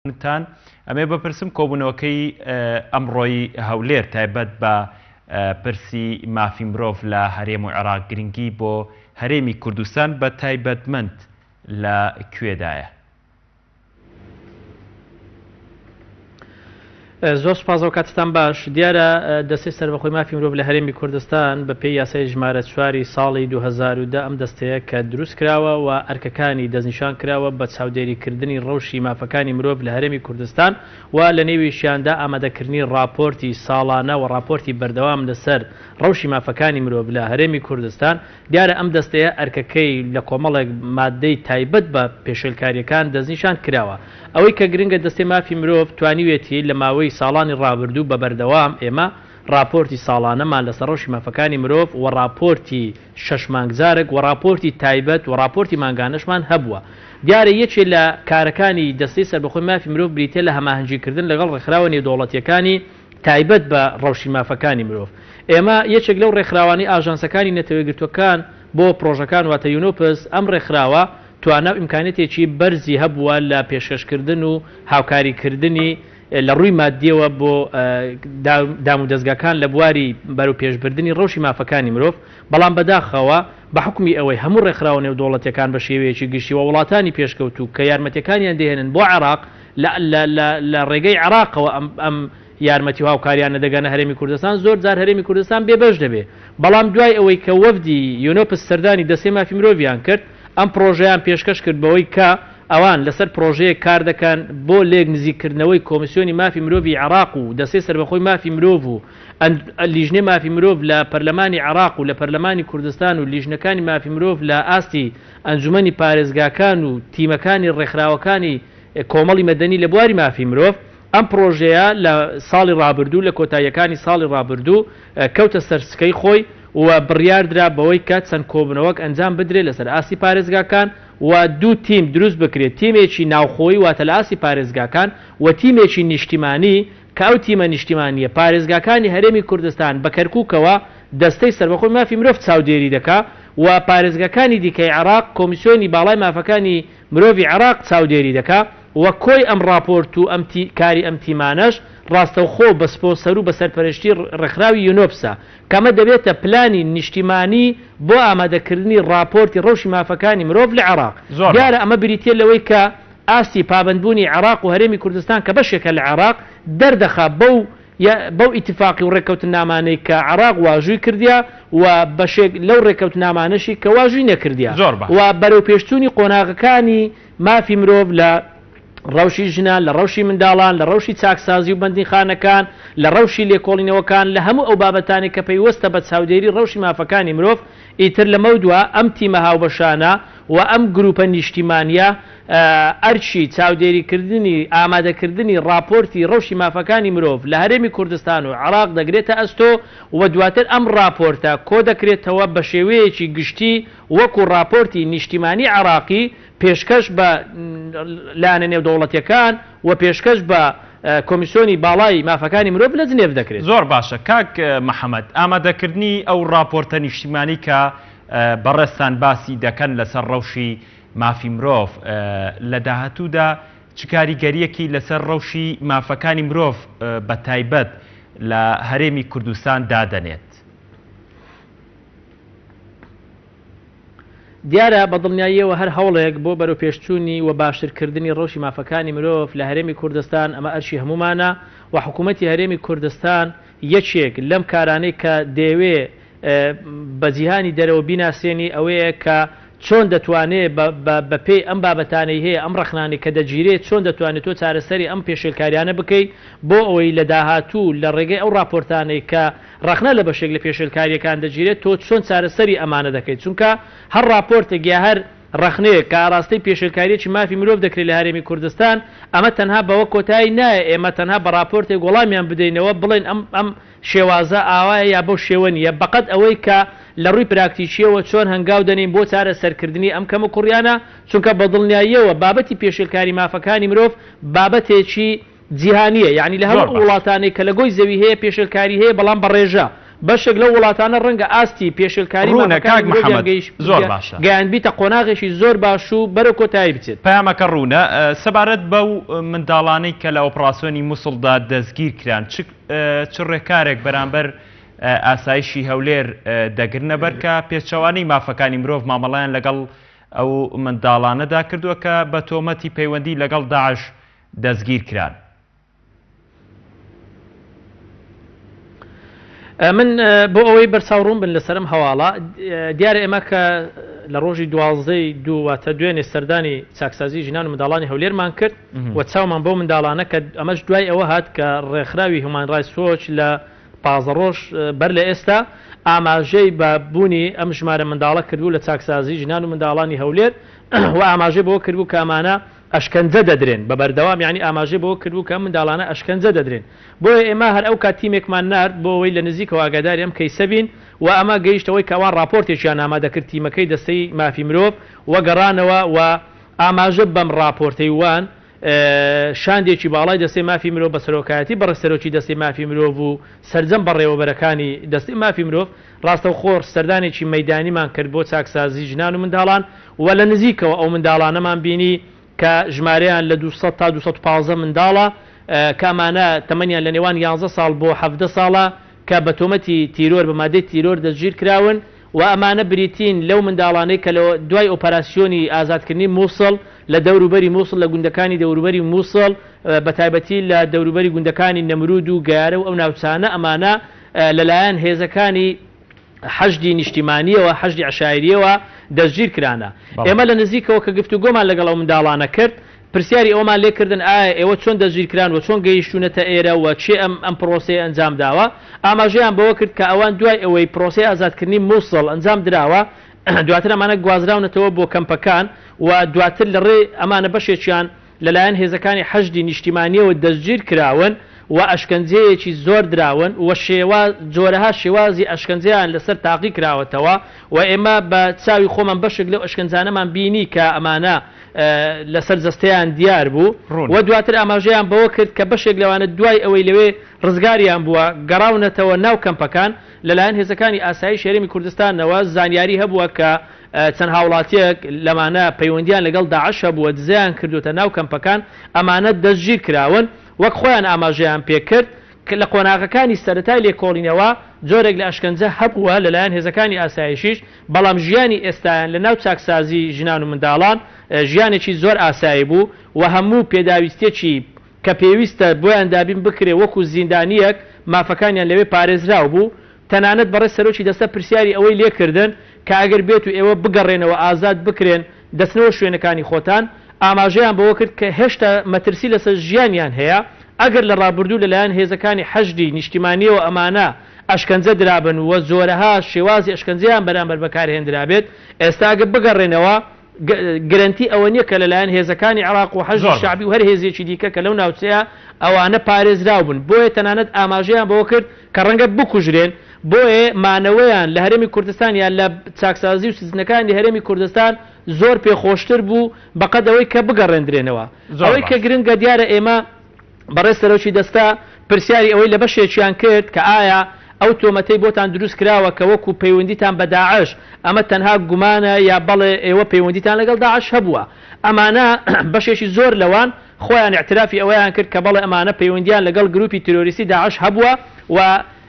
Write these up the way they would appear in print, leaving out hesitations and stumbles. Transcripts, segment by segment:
تان ئەمێ بپرسم کۆبوونەوەکەی ئەمڕۆی هەولێر تایبەت بە پرسی مافی مرۆڤ لە هەرێم و عێراق گرنگی بۆ هەرێمی کوردستان بە تایبەتمەند لە کوێدایە؟ زۆر سوپاس کاتتان باش. دیارە دەستەی سەربەخۆی مافی مرۆڤ لە هەرێمی کوردستان بە پێی یاسای ژمارە 4 ساڵی 2010 ئەم دەستەیە کە دروست کراوە و ئەرکەکانی دەستنیشان کراوە بە چاودێریکردنی ڕەوشی مافەکانی مرۆڤ لە هەرێمی کوردستان و لە نێویشیاندا ئامادەکردنی راپۆرتی ساڵانە و راپۆرتی بەردەوام لەسەر ڕەوشی مافەکانی مرۆڤ لە هەرێمی کوردستان. دیارە ئەم دەستەیە ئەرکەکەی لە کۆمەڵێک مادەی تایبەت بە پێشێلکاریەکان دەستنیشان کراوە. ئەوەی کە گرنگە دەستەی مافی مرۆڤ توانیوێتی لە ماوەی ساڵانی ڕابردوو بە بەردەوام ئێمە راپۆرتی ساڵانەمان لەسەر ڕەوشی مافەکانی مرۆڤ و راپۆرتی 6 مانگزارێک و راپۆرتی تایبەت و راپۆرتی مانگانەشمان هەبووە. دیارە یەکێ لە کارەکانی دەستەی سەربەخۆی مافی مرۆڤ بریتە لە هەماهەنگیکردن لەگەڵ ڕێکخراوە نێودەوڵەتیەکانی تایبەت بە ڕەوشی مافەکانی مرۆڤ. ئێمە یەکێک لەو ڕێکخراوانی ئاژانسەکانی نەتەوەیەگرتوەکان بۆ پرۆژەکان واتە یونۆپس ئەم ڕێکخراوە توانە ئیمکانێتێکی بەرزی هەبووە لە پێشکەشکردن و هاوکاریکردنی لە ڕووی مادیەوە بۆ دام و دەستگاکان لە بواری بەرەو پێشبردننی ڕەوشی مافەکانی مرۆڤ. بەڵام بەداخەوە بە حکمی ئەوەی هەموو ڕێکخراوە نێودەوڵەتیەکان بە شێوەیەکی گشتی و وڵاتانی پێشکەوتوو کە یارمەتیەکانیان دێهێنن بۆ عێراق لە ڕێگەی عێراقەوە ئەم یارمەتی و هاوکاریانە دەگەنە هەرێمی کوردستان، زۆر جار هەرێمی کوردستان بێبەش دەبێ. بەڵام دوای ئەوەی کە وەفدی یونۆپس سەردانی دەستەی مافی مرۆڤیان کرد، ئەم پرۆژەیان پێشکەش کرد بەوەی کە ئەوان لەسەر پرۆژەیە کار دەکەن بۆ لێک نزیکردنەوەی کۆمیسیۆنی مافی مرۆڤی عێراق و دەستەی سەربەخۆی مافی مرۆڤ و لیژنەی مافی مرۆڤ لە پەرلەمانی عێراق و لە پەرلەمانی کوردستان و لیژنەکانی مافی مرۆڤ لە ئاستی ئەنجومەنی پارێزگاکان و تیمەکانی ڕێکخراوەکانی کۆمەڵی مەدەنی لە بواری مافی مرۆڤ. ئەم پرۆژەیە لە ساڵی ڕابردوو لە کۆتاییەکانی ساڵی ڕابردوو کەوتە سەرسکەی خۆی و بڕیاردرا بەوەی کات چەند کۆبنەوەک ئەنجام بدرێت لەسەر ئاسی پارێزگاکان و دوو تیم دروست بکرێت، تیمێکی ناوخۆی واتە لە ئاسی پارێزگاکان و تیمێکی نیشتیمانی کە ئەو تیمە نیشتیمانیە پارێزگاکانی هەرێمی کوردستان بە کەرکووکەوە دەستەی سەربەخۆی مافی مرۆڤ چاودێری دەکا و پارێزگاکانی دیکەی عێراق کۆمیسیۆنی باڵای مافەکانی مرۆڤی عێراق چاودێری دەکا و کۆی ئەم راپۆرت و کاری ئەم تیمانەش ڕاستەوخۆ بە سپۆنسەر و بە سەرپەرشتی ڕێکخراوی یونۆپسە کەمە دەبێتە پلانی نیشتیمانی بۆ ئامادەکردنی راپۆرتی ڕەوشی مافەکانی مرۆڤ لە عێراق. دیارە ئەمە بریتە لەوەی کە ئاستی پابندبوونی عێراق و هەرێمی کوردستان کە بەشێکە لە عێراق دەردەخا بەو ئیتیفاقی و ڕێککەوتنامانەی کە عێراق واژووی کردیا و بەشێک لەو ڕێککەوتنامانەشی کە واژووی نەکردیا و بەرەو پێشچوونی قۆناغەکانی مافی مرۆڤ لە ڕەوشی ژنان، لە ڕەوشی منداڵان، لە ڕەوشی چاکسازی و بەندیخانەکان، لە ڕەوشی لێکۆڵینەوەکان، لە هەموو ئەو بابەتانی کە پەیوەستە بە چاودێری ڕەوشی مافەکانی مرۆڤ. ئیتر لەمە دووە ئەم تیمە هاوبەشانە و ئەم گروپە نیشتیمانیە ئەرچی چاودێریکردنی ئامادەکردنی راپۆرتی ڕەوشی مافەکانی مرۆڤ لە هەرێمی کوردستان و عێراق دەگرێتە ئەستۆ و دواتر ئەم راپۆرتە کۆ دەکرێتەوە بە شێوەیەکی گشتی وەکو راپۆرتی نیشتیمانی عێراقی پێشکەش بە لایەنە نێودەوڵەتیەکان و پێشکەش بە کۆمیسیۆنی باڵای مافەکانی مرۆڤ لە جنێڤ دەکرێت. زۆر باشە کاک محەممەد، ئامادەکردنی ئەو راپۆرتە نیشتیمانی کە بەڕێستان باسی دەکەن لەسەر ڕەوشی مافی مرۆڤ لە داهاتوودا چ کاریگەریەکی لەسەر ڕەوشی مافەکانی مرۆڤ بە تایبەت لە هەرێمی کوردستان دادەنێت؟ دیارە بەدڵنیاییەوە هەر هەوڵێک بۆ بەرەو پێشچوونی و باشترکردنی ڕەوشی مافەکانی مرۆڤ لە هەرێمی کوردستان ئەمە ئەرشی هەمومانە و حکوومەتی هەرێمی کوردستان یەکێک لەم کارانەی کە دەیەوێ بە جیهانی دەرەوە بیناسیێنی ئەوەیە کە چۆن دەتوانێت بە پێی ئەم بابەتانەی هەیە ئەم ڕەخنانی کە دەگیرێت چۆن دەتوانێت تۆ چارەسەری ئەم پێشێلکاریانە بکەیت بۆ ئەوەی لە داهاتوو لە ڕێگەی ئەو راپۆرتانەی کە ڕەخنە لە بەشێک لە پێشێلکاریەکان دەگیرێت تۆ چۆن چارەسەری ئەمانە دەکەیت. چونکە هەر راپۆرتێک یا هەر ڕەخنەیە کە ئاراستەی پێشێلکاریەکی مافی مرۆڤ دەکرێت لە هەرێمی کوردستان ئەمە تەنها بەوە کۆتایی نایە ئێمە تەنها بە راپۆرتێک وەڵامیان بدەینەوە بڵێن ئەم شێوازە ئاوایە یا بەو شێوە نیە، بەقەت ئەوەی کە لە ڕووی پراکتیکیەوە چۆن هەنگاو دەنین بۆ چارە سەرکردنی ئەم کەمە کوڕیانە. چونکە بەدڵنیاییەوە بابەتی پێشێلکاری مافەکانی مرۆڤ بابەتێکی جیهانیە، یعنی لە هەموو وڵاتانێک کە لە گۆی زەوی هەیە پێشێلکاری هەیە بەڵام بەڕێژە بەشێک لە وڵاتانە ڕەنگە ئاستی پێشلکاری زۆر باشە گەیاندبیتە قۆناغێکی زۆر باش و بەرە کۆتایی بچێت. پەیامەکە ڕوونە سەبارەت بەو منداڵانەی کە لە ئۆپراسیۆنی مووسڵدا دەستگیر کران چ ڕێکارێک بەرامبەر ئاسایشی هەولێر دەگرنە بەر کە پێچەوانەی مافەکانی مرۆڤ مامەڵیان لەگەڵ ئەو منداڵانەدا کردووە کە بە تۆمەتی پەیوەندی لەگەڵ داعش دەستگیر کران. من بۆ ئەوەی بەرچاوڕوون بن لەسرم هەواڵە دیارە ئێمە کە لە ڕۆژی 12 دواتە دوێنێ سەردانی چاکسازی ژنان و منداڵانی هەولێرمان کرد و چاومان بۆ منداڵانە کە ئەمەش دوای ئەوە هات کە ڕێکخراوی هومان ڕایتس وۆچ لە 15 ڕۆژ بەر لە ئێستا ئاماژەی بە بوونی ئەم ژمارە منداڵە کردبوو لە چاکسازی ژنان و منداڵانی هەولێر و ئاماژەی بۆ کردبوو کە ئەمانە ئەشکەنجە دەدرێن بە بەردەوام یعنی ئاماژەی بۆ کردبوو کە منداڵانە ئەشکەنجە دەدرێن بۆیە ئێمە هەر ئەو کاتیمێکمان نرد بۆ ئەوەی لە نزیکەوە ئاگاداری ئەم کەیسە بین و ئەمە گەیشتەوەی کەوان راپۆرتێکیان ئامادەکرد تیمەکەی دەستەی مافی مرۆڤ وەگەڕانەوە و ئاماژە بەم راپۆرتەی وان شاندێکی باڵای دەستەی مافی مرۆڤ بە سەرۆکایەتی بەڕێسەرۆکی دەستەی مافی مرۆڤ و سەرجەم بەڕێوەبەرەکانی دەستەی مافی مرۆڤ ڕاستە خۆر سەردانێکی مەیدانیمان کرد بۆ چاکسازی ژنان و منداڵان و لە نزیکەوە ئەو منداڵانەمان بینی کە ژمارەیان لە 200 تا 215 منداڵە کامانە تەمەنیان لە نێوان 11 ساڵ بۆ 17 ساڵە کە بە تۆمەتی تیرۆر بە مادەی تیرۆر دەستگیر کراون و ئەمانە بریتین لەو منداڵانەی کە لە دوای ئۆپەراسیۆنی ئازادکردنی مووسڵ لە دەوروبەری مووسڵ لە گوندەکانی دەوروبەری مووسڵ بە تایبەتی لە دەوروبەری گوندەکانی نەمرود و گیارە و ئەو ناوچانە ئەمانە لەلایەن هێزەکانی حەشدی نیشتیمانیەوە حەشدی عشایریەوە دەستگیر کرانە. ئێمە لە نزیکەوە کە گفتوگۆمان لەگەڵ ئەو منداڵانە کرد پرسیاری ئەومان لێکردن ئایا ئێوە چۆن دەستگیر کران و چۆن گەیشتونەتە ئێرە و چێ ئەم پرۆسەی ئەنجام داوە ئاماژەیان بەوە کرد کە ئەوان دوای ئەوەی پرۆسەی ئازادکردنی مووسڵ ئەنجام درراوە دواتر ئەمانە گوازراونەتەوە بۆ کەمپەکان و دواتر لە ڕێ ئەمانە بەشێکیان لەلایەن هێزەکانی حەشدی نیشتیمانیەوە دەستگیر کراون و ئەشکەنجەیەکی زۆر دراون و جۆرەها شێوازی ئەشکەنجیان لەسەر تاقی کراوەتەوە و ئێمە بە چاوی خۆمان بەشێک لەو ئەشکەنجانەمان بینی کە ئەمانە لەسەر جەستەیان دیار بوو و دواتر ئاماژەیان بەوە کرد کە بەشێک لەوانە دوای ئەوەی لەوێ ڕزگاریان بووە گەڕاونەتەوە ناو کەمپەکان لەلایەن هێزەکانی ئاسایی شێرەمی کوردستانەوە زانیاری هەبووە کە چەند هاوڵاتیەک لەمانە پەیوەندیان لەگەڵ داعش هەبووە دزیان کردوتە ناو کەمپەکان ئەمانە دەستگیر کراون وەک خۆیان ئاماژەیان پێکرد کە لە قۆناغەکانی سەرەتای لێکۆڵینەوە جۆرێک لە ئەشکەنجە هەبووە لەلایەن هێزەکانی ئاسایشیش بەڵام ژیانی ئێستایان لە ناو چاکسازی ژنان و منداڵان ژیانێکی زۆر ئاسایی بوو و هەموو پێداویستێکی کە پێویستە بۆیان دابین بکرێ وەکو زیندانیەک مافەکانیان لەوێ پارێزراو بوو تەنانەت بەڕێ سەرۆکی دەستە پرسیاری ئەوەی لێکردن کە ئەگەر بێت و ئێوە بگەڕێنەوە ئازاد بکرێن دەستنەوە شوێنەکانی خۆتان ئاماژەیان بەوە کرد کە هێشتا مەترسی لەسەر ژیانیان هەیە ئەگەر لە ڕابردوو لەلایەن هێزەکانی حەشدی نیشتیمانیەوە ئەمانە ئەشکەنجە درابن و زۆرەها شێوازی ئەشکەنجیان بەرامبەر بەکارهێنرابێت ئێستا ئەگە بگەڕێنەوە گرنتی ئەوە نییە کە لەلایەن هێزەکانی عراق و حەشدی شعبی و هەر هێزێکی دیکە کە لەو ناوچەیە ئەوانە پارێزراو بن بۆیە تەنانەت ئاماژەیان بەوە کرد کە ڕەنگە بکوژرێن بۆیە مانەوەیان لە هەرێمی کوردستان یان لە چاکسازی و سزنەکانی هەرێمی کوردستان زۆر پێخۆشتر بوو بەقەدەوەی کە بگەڕێندرێنەوە ئەوەی کە گرنگە دیارە ئێمە بەڕێ سەرۆکی دەستا پرسیاری ئەوەی لە بەشێکیان کرد کە ئایا ئەو تۆمەتەی بۆتان دروست کراوە کە وەکو پەیوەندیتان بە داعش ئەمە تەنها گومانە یا بەڵێ ئێوە پەیوەندیتان لەگەڵ داعش هەبووە ئەمانە بەشێکی زۆر لەوان خۆیان اعترافی ئەوەیان کرد کە بەڵێ ئەمانە پەیوەندیان لەگەڵ گروپی تیرۆریستی داعش هەبووە و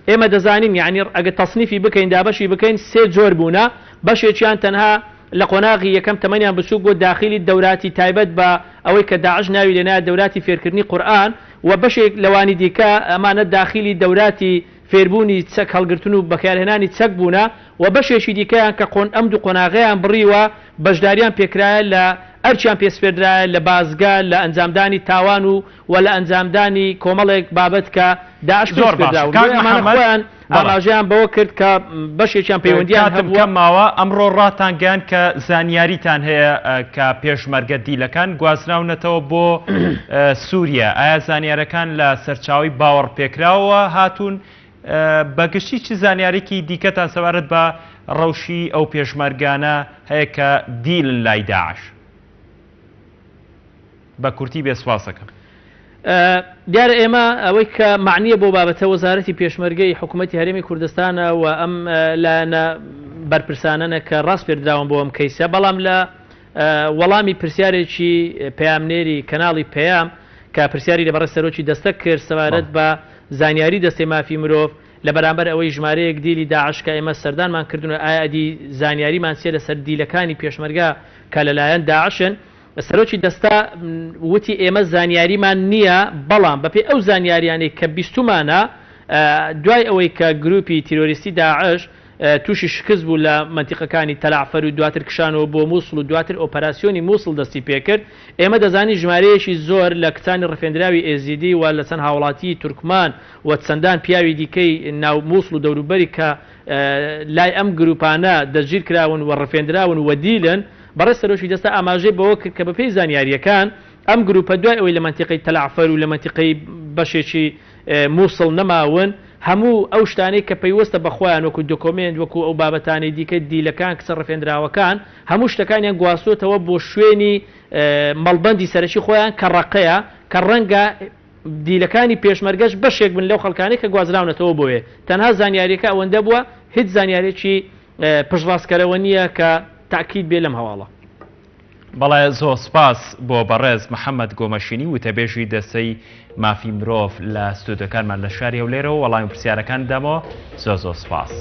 ئێمە دەزانین یعنی ئەگە تەصنیفی بکەین دابەشی بکەین سێ جۆر بوونە بەشێکیان تەنها لە قۆناغی یەکەم تەمەنیان بچوو بۆ داخلی دەوراتی تایبەت بە ئەوەی کە داعش ناوی لێنایە دەوراتی فێرکردنی قورئان و بەشێک لەوانی دیکە ئەمانە داخلی دەوراتی فێربوونی چەک هەڵگرتن و بەکارهێنانی چەک بوونە و بەشێکی دیکەیان کە ئەم دوو قۆناغەیان بڕیوە بەشداریان پێکرایە لە ئەرچیان پێسپێدرایە لە بازگا لە ئەنجامدانی تاوان و لە ئەنجامدانی کۆمەڵێک بابەت کە داعش پێسپێدراوە ئاماژەیان بەوە کرد کە بەشێکیان پەیوەندیان هەبووە ئەمڕۆ ڕاتانگەیان کە زانیاریتان هەیە کە پێشمەرگە دیلەکان گوازراونەتەوە بۆ سووریا ئایا زانیارەکان لە سەرچاوی باوەڕ پێکراوە هاتوون بەگشتی چ زانیارێکی دیکەتان سەبارەت بە ڕەوشی ئەو پێشمەرگانە هەیە کە دیلن لای داعش بە کورتی بێسواسەکەم دیارە ئێمە ئەوەی کە معنیە بۆ بابەتە وەزارەتی پێشمەرگەی حکوومەتی هەرێمی کوردستانە و ئەم لایەنە بەرپرسانەنە کە ڕاست پێدراون بۆ ئەم کەیسە بەڵام لە وەڵامی پرسیارێکی پەیامنێری کەناڵی پەیام کە پرسیاری لەبەڕ سەرۆکی دەستە کرد سەبارەت بە زانیاری دەستەی مافی مرۆڤ لە بەرامبەر ئەوەی ژمارەیەک دیلی داعش کە ئێمە سەردانمان کردوون ئایا ئەدی زانیاریمان چیە لەسەر دیلەکانی پێشمەرگا کە لەلایەن داعشن سەرۆکی دەستا وتی ئێمە زانیاریمان نییە بەڵام بەپێی ئەو زانیاریانەی کە بیستمانە دوای ئەوەی کە گروپی تیرۆریستی داعش تووشی شکست بوو لە منتیقەکانی تەلعفەر و دواتر کشانەوە بۆ مووسڵ و دواتر ئۆپەراسیۆنی مووسڵ دەستی پێکرد ئێمە دەزانی ژمارەیەشی زۆر لە کچانی ڕفێنراوی ئێزیدی و لە چەند هاوڵاتی تورکمان و چەندان پیاوی دیکەی ناو مووسڵ و دەوروبەری کە لای ئەم گروپانە دەستگیر کراون و ڕفێنراون و دیلن بەڕێ سەرۆکی دەستا ئاماژەی بەوە کرد کە بەپێی زانیاریەکان ئەم گروپە دوای ئەوەی لە منتیقەی تەلعفەر و لە منتیقەی بەشێکی مووسڵ نەماون هەموو ئەو شتانەی کە پەیوەستە بەخۆیان وەکو دۆکۆمنت وەکو ئەو بابەتانی دیکە دیلەکان کچە ڕفێنراوەکان هەموو شتەکانیان گواستۆتەوە بۆ شوێنی مەڵبەندی سەرەکی خۆیان کە ڕقەیە کە ڕەنگە دیلەکانی پێشمەرگەش بەشێک بن لەو خەڵکانەی کە گوازراونەتەوە بۆیە تەنها زانیاریەکە ئەوەندە بووە هیچ زانیارێکی پشتڕاستکەرەوە نییە کە تاکید بێ لەم هەواڵە. بەڵێ زۆر سپاس بۆ بەڕێز محەممەد گۆمەشینی وتەبێژی دەستەی مافی مرۆڤ لە ستودەکانمان لە شاری هەولێرەوە وەڵامی پرسیارەکان دەمەوە زۆر سپاس.